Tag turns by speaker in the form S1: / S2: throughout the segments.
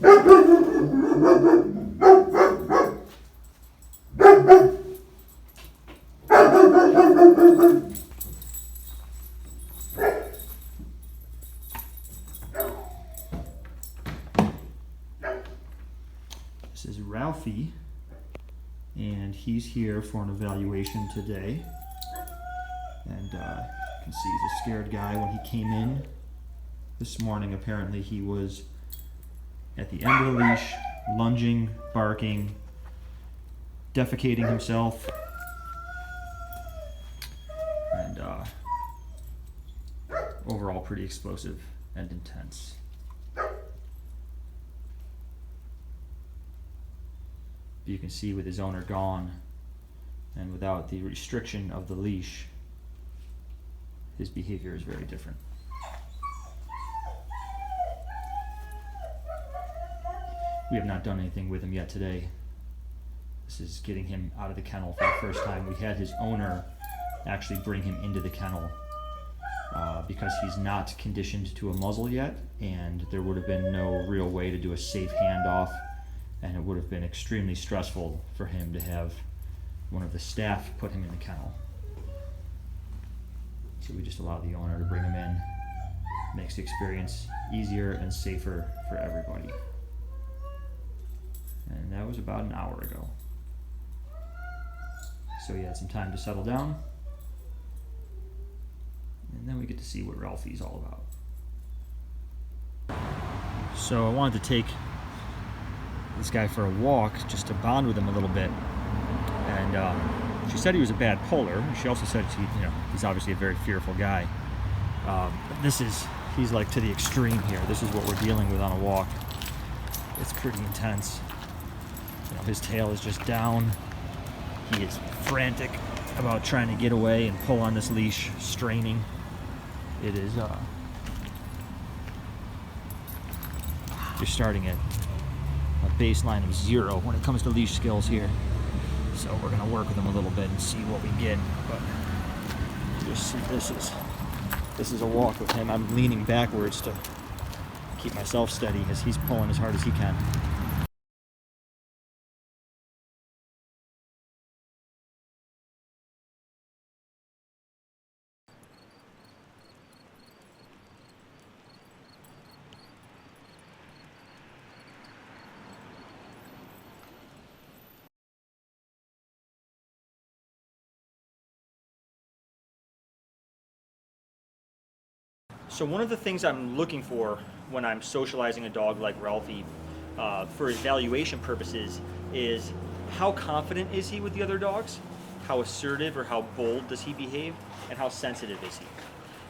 S1: This is Ralphy, and he's here for an evaluation today. And you can see he's a scared guy. When he came in this morning, apparently he was at the end of the leash, lunging, barking, defecating himself, and overall pretty explosive and intense. You can see with his owner gone and without the restriction of the leash, his behavior is very different. We have not done anything with him yet today. This is getting him out of the kennel for the first time. We had his owner actually bring him into the kennel because he's not conditioned to a muzzle yet, and there would have been no real way to do a safe handoff, and it would have been extremely stressful for him to have one of the staff put him in the kennel. So we just allowed the owner to bring him in. Makes the experience easier and safer for everybody. And that was about an hour ago. So he had some time to settle down. And then we get to see what Ralphie's all about. So I wanted to take this guy for a walk just to bond with him a little bit. And she said he was a bad puller. She also said he's obviously a very fearful guy. He's like to the extreme here. This is what we're dealing with on a walk. It's pretty intense. His tail is just down. He is frantic about trying to get away and pull on this leash, straining. It is, you're starting at a baseline of 0 when it comes to leash skills here. So we're gonna work with him a little bit and see what we get. But just see, this is a walk with him. I'm leaning backwards to keep myself steady as he's pulling as hard as he can. So one of the things I'm looking for when I'm socializing a dog like Ralphie for evaluation purposes is how confident is he with the other dogs, how assertive or how bold does he behave, and how sensitive is he.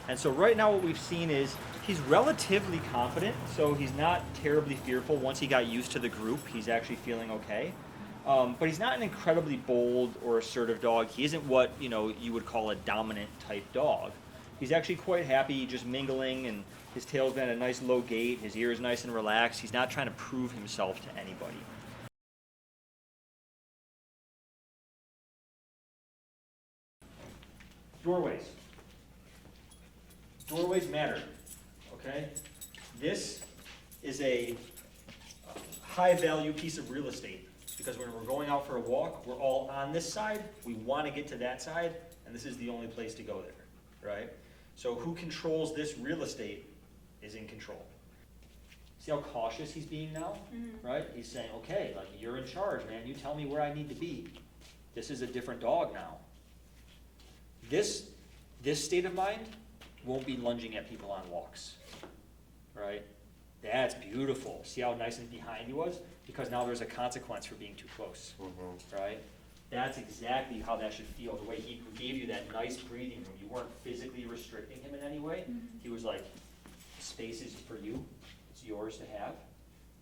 S1: And so right now what we've seen is he's relatively confident, so he's not terribly fearful. Once he got used to the group, he's actually feeling okay. But he's not an incredibly bold or assertive dog. He isn't what you would call a dominant type dog. He's actually quite happy just mingling, and his tail's been at a nice low gait, his ear is nice and relaxed. He's not trying to prove himself to anybody. Doorways. Doorways matter, okay? This is a high value piece of real estate because when we're going out for a walk, we're all on this side, we want to get to that side, and this is the only place to go there, right? So who controls this real estate is in control. See how cautious he's being now, right? He's saying, okay, like you're in charge, man. You tell me where I need to be. This is a different dog now. This state of mind won't be lunging at people on walks, right? That's beautiful. See how nice and behind he was? Because now there's a consequence for being too close, right? That's exactly how that should feel. The way he gave you that nice breathing room. You weren't physically restricting him in any way. He was like, space is for you. It's yours to have.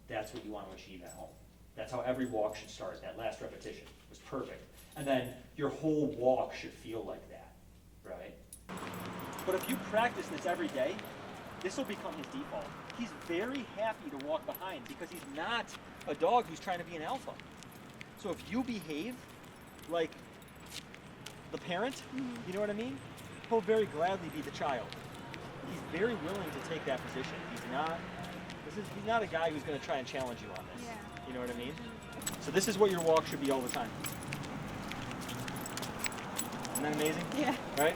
S1: That's what you want to achieve at home. That's how every walk should start. That last repetition was perfect. And then your whole walk should feel like that, right? But if you practice this every day, this will become his default. He's very happy to walk behind because he's not a dog who's trying to be an alpha. So if you behave like the parent, you know what I mean? He'll very gladly be the child. He's very willing to take that position. He's not the He's not a guy who's going to try and challenge you on this.
S2: Yeah.
S1: You know what I mean? So this is what your walk should be all the time. Isn't that amazing?
S2: Yeah.
S1: Right?